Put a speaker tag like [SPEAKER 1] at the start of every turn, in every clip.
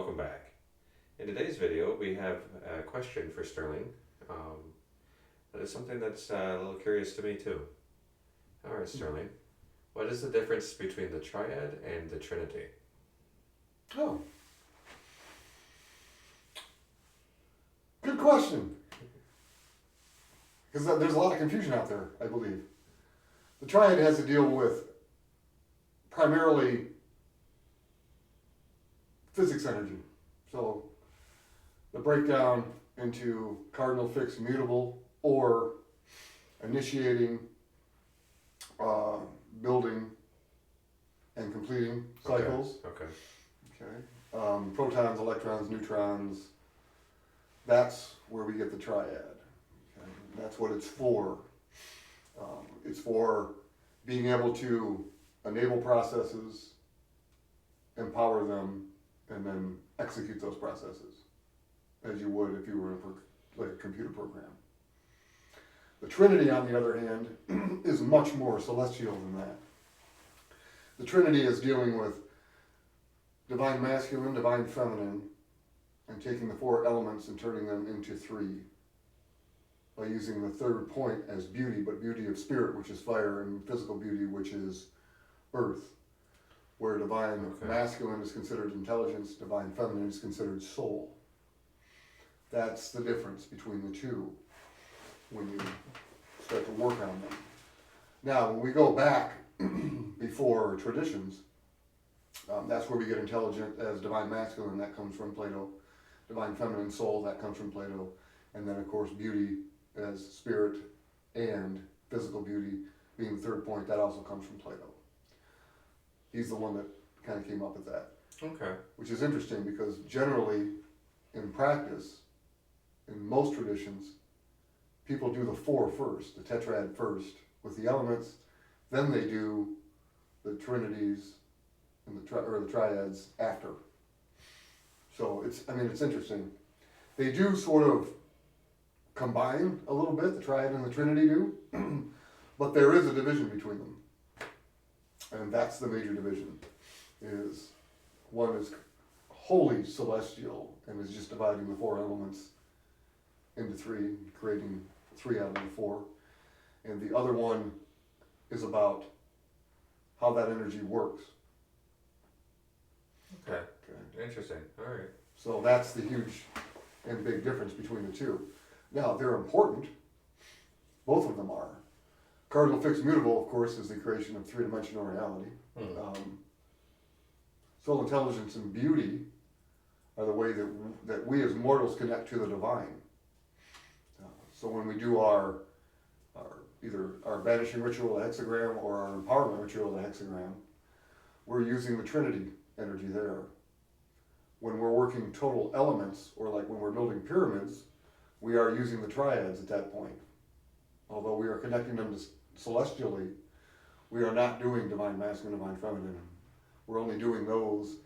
[SPEAKER 1] welcome back. In today's video, we have a question for Sterling. That is something that's a little curious to me too. All right, Sterling, what is the difference between the Triad and the Trinity?
[SPEAKER 2] Oh, good question. Because there's a lot of confusion out there, I believe. The Triad has to deal with primarily physics energy. So the breakdown into cardinal, fixed, mutable, or initiating, building, and completing cycles.
[SPEAKER 1] Okay.
[SPEAKER 2] Protons, electrons, neutrons. That's where we get the triad. Okay? That's what it's for. It's for being able to enable processes, empower them, and then execute those processes as you would if you were like a computer program. The Trinity, on the other hand, is much more celestial than that. The Trinity is dealing with divine masculine, divine feminine, and taking the four elements and turning them into three by using the third point as beauty, but beauty of spirit, which is fire, and physical beauty, which is earth, where divine masculine is considered intelligence, divine feminine is considered soul. That's the difference between the two when you start to work on them. Now, when we go back before traditions, that's where we get intelligent as divine masculine, that comes from Plato. Divine feminine soul, that comes from Plato. And then, of course, beauty as spirit and physical beauty being the third point, that also comes from Plato. He's the one that kind of came up with that.
[SPEAKER 1] Okay.
[SPEAKER 2] Which is interesting because generally, in practice, in most traditions, people do the four first, the tetrad first, with the elements, then they do the trinities and the triads after. So it's interesting. They do sort of combine a little bit, the triad and the trinity do, but there is a division between them. And that's the major division, is one is wholly celestial and is just dividing the four elements into three, creating three out of the four. And the other one is about how that energy works.
[SPEAKER 1] Okay. Interesting. All right.
[SPEAKER 2] So that's the huge and big difference between the two. Now, they're important. Both of them are. Cardinal, fixed, mutable, of course, is the creation of three-dimensional reality. Soul intelligence and beauty are the way that we as mortals connect to the divine. So when we do either our banishing ritual, the hexagram, or our empowerment ritual, the hexagram, we're using the Trinity energy there. When we're working total elements, or like when we're building pyramids, we are using the triads at that point. Although we are connecting them to celestially, we are not doing divine masculine, divine feminine. We're only doing those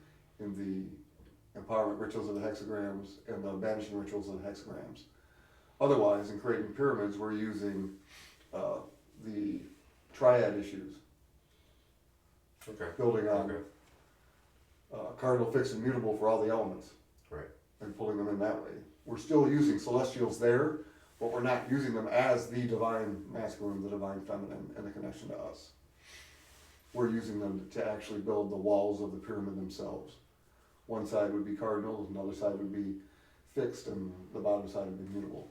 [SPEAKER 2] in the empowerment rituals of the hexagrams and the banishing rituals of the hexagrams. Otherwise, in creating pyramids, we're using the triad issues.
[SPEAKER 1] Okay.
[SPEAKER 2] Building on cardinal, fixed, and mutable for all the elements.
[SPEAKER 1] Right.
[SPEAKER 2] And pulling them in that way. We're still using celestials there, but we're not using them as the divine masculine, the divine feminine, and the connection to us. We're using them to actually build the walls of the pyramid themselves. One side would be cardinal, another side would be fixed, and the bottom side would be mutable.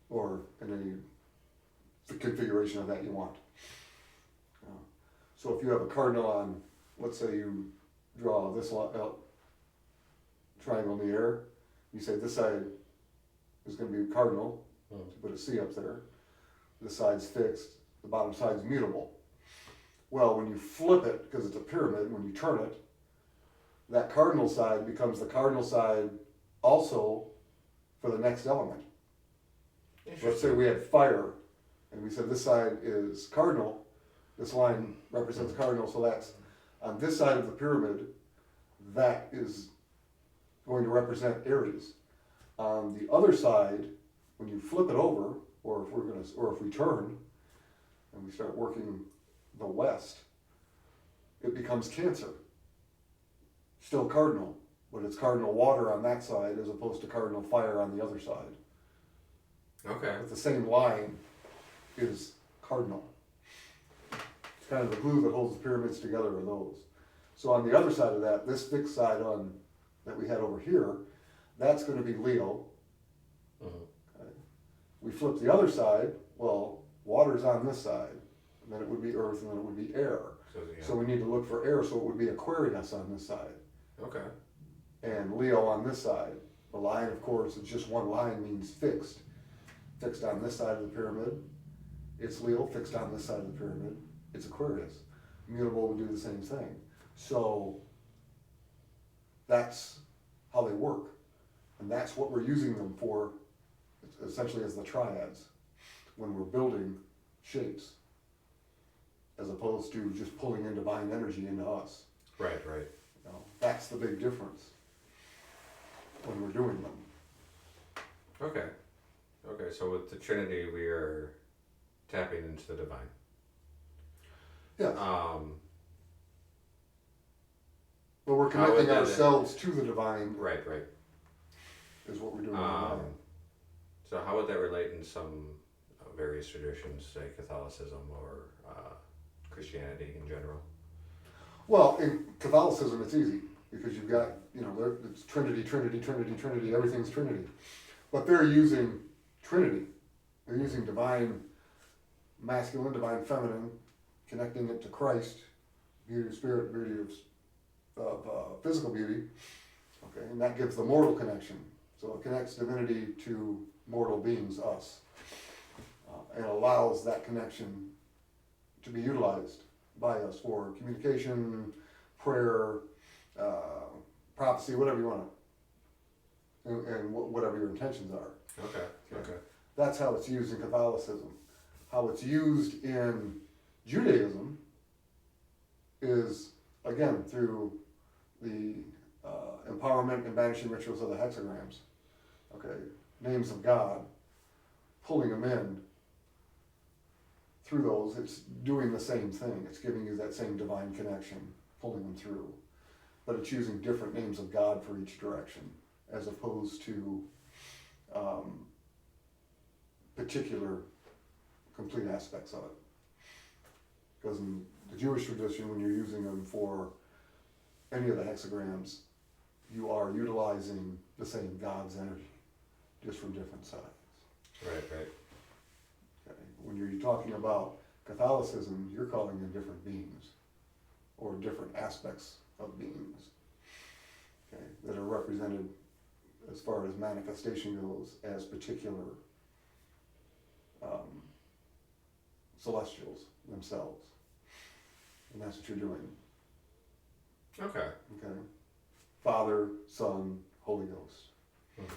[SPEAKER 2] Or in any configuration of that you want. So if you have a cardinal on, let's say you draw this triangle in the air, you say this side is going to be cardinal, to put a C up there. This side's fixed, the bottom side's mutable. Well, when you flip it, because it's a pyramid, when you turn it, that cardinal side becomes the cardinal side also for the next element. Let's say we had fire, and we said this side is cardinal, this line represents cardinal, so that's on this side of the pyramid, that is going to represent Aries. On the other side, when you flip it over, or if we turn and we start working the west, it becomes Cancer. Still cardinal, but it's cardinal water on that side as opposed to cardinal fire on the other side.
[SPEAKER 1] Okay.
[SPEAKER 2] But the same line is cardinal. It's kind of the glue that holds the pyramids together are those. So on the other side of that, this fixed side on that we had over here, that's going to be Leo.
[SPEAKER 1] Mhm.
[SPEAKER 2] Okay. We flip the other side, well, water's on this side, and then it would be earth, and then it would be air.
[SPEAKER 1] So, yeah.
[SPEAKER 2] So we need to look for air, so it would be Aquarius on this side,
[SPEAKER 1] Okay.
[SPEAKER 2] and Leo on this side. The line, of course, it's just one line, means fixed. Fixed on this side of the pyramid, it's Leo. Fixed on this side of the pyramid, it's Aquarius. Mutable would do the same thing. So that's how they work. And that's what we're using them for, essentially as the triads, when we're building shapes, as opposed to just pulling in divine energy into us.
[SPEAKER 1] Right.
[SPEAKER 2] You know, that's the big difference when we're doing them.
[SPEAKER 1] Okay. Okay, so with the Trinity, we are tapping into the divine.
[SPEAKER 2] Yes. But we're
[SPEAKER 1] How would
[SPEAKER 2] connecting
[SPEAKER 1] that-
[SPEAKER 2] ourselves to the divine,
[SPEAKER 1] Right.
[SPEAKER 2] is what we're doing. in the mind.
[SPEAKER 1] So how would that relate in some various traditions, say Catholicism or Christianity in general?
[SPEAKER 2] Well, in Catholicism, it's easy because you've got, it's Trinity, Trinity, Trinity, Trinity, everything's Trinity. But they're using Trinity. They're using divine masculine, divine feminine, connecting it to Christ, beauty of spirit, beauty of physical beauty. Okay, and that gives the mortal connection. So it connects divinity to mortal beings, us, and allows that connection to be utilized by us for communication, prayer, prophecy, whatever you want to, and whatever your intentions are.
[SPEAKER 1] Okay.
[SPEAKER 2] That's how it's used in Catholicism. How it's used in Judaism is, again, through the empowerment and banishing rituals of the hexagrams. Okay, names of God, pulling them in through those, it's doing the same thing. It's giving you that same divine connection, pulling them through. But it's using different names of God for each direction, as opposed to particular complete aspects of it. Because in the Jewish tradition, when you're using them for any of the hexagrams, you are utilizing the same God's energy, just from different sides.
[SPEAKER 1] Right.
[SPEAKER 2] Okay. When you're talking about Catholicism, you're calling in different beings, or different aspects of beings, okay, that are represented as far as manifestation goes as particular celestials themselves. And that's what you're doing.
[SPEAKER 1] Okay.
[SPEAKER 2] Okay. Father, Son, Holy Ghost.
[SPEAKER 1] Mhm.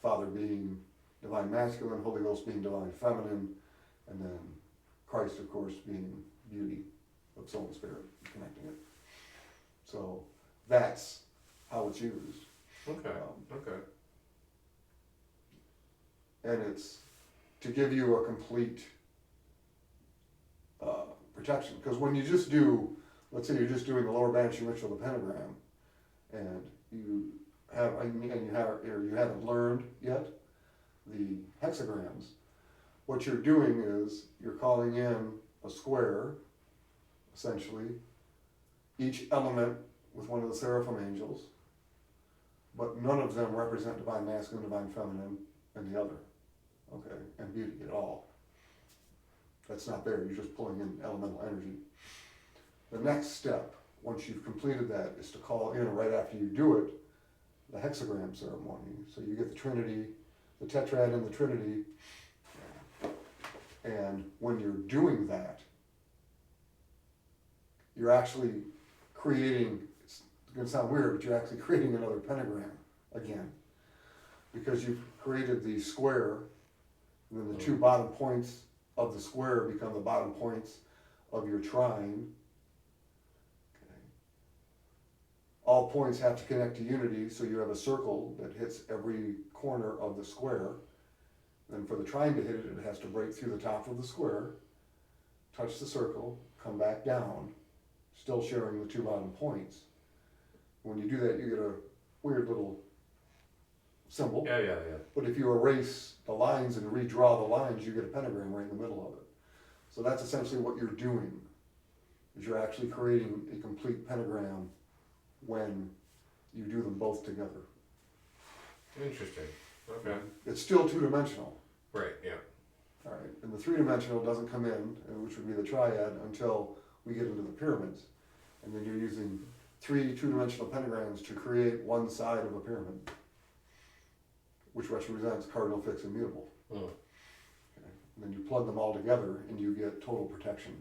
[SPEAKER 2] Father being divine masculine, Holy Ghost being divine feminine, and then Christ, of course, being beauty of soul and spirit, connecting it. So that's how it's used.
[SPEAKER 1] Okay. Okay.
[SPEAKER 2] And it's to give you a complete protection. Because when you just do, let's say you're just doing the lower banishing ritual of the pentagram, and you haven't learned yet the hexagrams, what you're doing is you're calling in a square, essentially, each element with one of the seraphim angels, but none of them represent divine masculine, divine feminine, and the other, okay, and beauty at all. That's not there, you're just pulling in elemental energy. The next step, once you've completed that, is to call in, right after you do it, the hexagram ceremony. So you get the Trinity, the Tetrad and the Trinity, and when you're doing that, you're actually creating, it's going to sound weird, but you're actually creating another pentagram again. Because you've created the square, and then the two bottom points of the square become the bottom points of your trine. Okay. All points have to connect to unity, so you have a circle that hits every corner of the square. Then for the trine to hit it, it has to break through the top of the square, touch the circle, come back down, still sharing the two bottom points. When you do that, you get weird little symbol.
[SPEAKER 1] Yeah, yeah, yeah.
[SPEAKER 2] But if you erase the lines and redraw the lines, you get a pentagram right in the middle of it. So that's essentially what you're doing, is you're actually creating a complete pentagram when you do them both together.
[SPEAKER 1] Interesting. Okay.
[SPEAKER 2] It's still two-dimensional.
[SPEAKER 1] Right, yeah.
[SPEAKER 2] All right, and the three-dimensional doesn't come in, which would be the triad, until we get into the pyramids. And then you're using three two-dimensional pentagrams to create one side of a pyramid, which represents cardinal, fixed, and mutable.
[SPEAKER 1] Mm.
[SPEAKER 2] Okay. And then you plug them all together and you get total protection,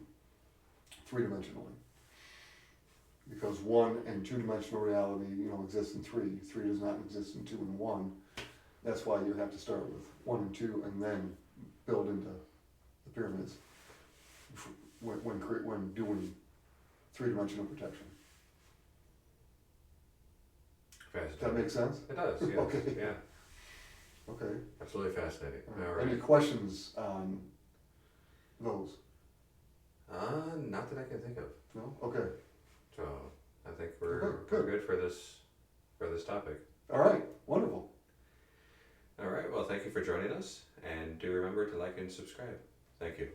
[SPEAKER 2] three-dimensionally. Because one and two-dimensional reality, exists in three. Three does not exist in two and one. That's why you have to start with one and two and then build into the pyramids when doing three-dimensional protection. Does that make sense?
[SPEAKER 1] It does, yes.
[SPEAKER 2] Okay.
[SPEAKER 1] Yeah.
[SPEAKER 2] Okay.
[SPEAKER 1] Absolutely fascinating. All
[SPEAKER 2] Any
[SPEAKER 1] right.
[SPEAKER 2] questions on those?
[SPEAKER 1] Not that I can think of.
[SPEAKER 2] No? Okay.
[SPEAKER 1] So I think we're
[SPEAKER 2] Okay,
[SPEAKER 1] we're
[SPEAKER 2] good.
[SPEAKER 1] good for this topic.
[SPEAKER 2] All right. Wonderful.
[SPEAKER 1] All right. Well, thank you for joining us, and do remember to like and subscribe. Thank you.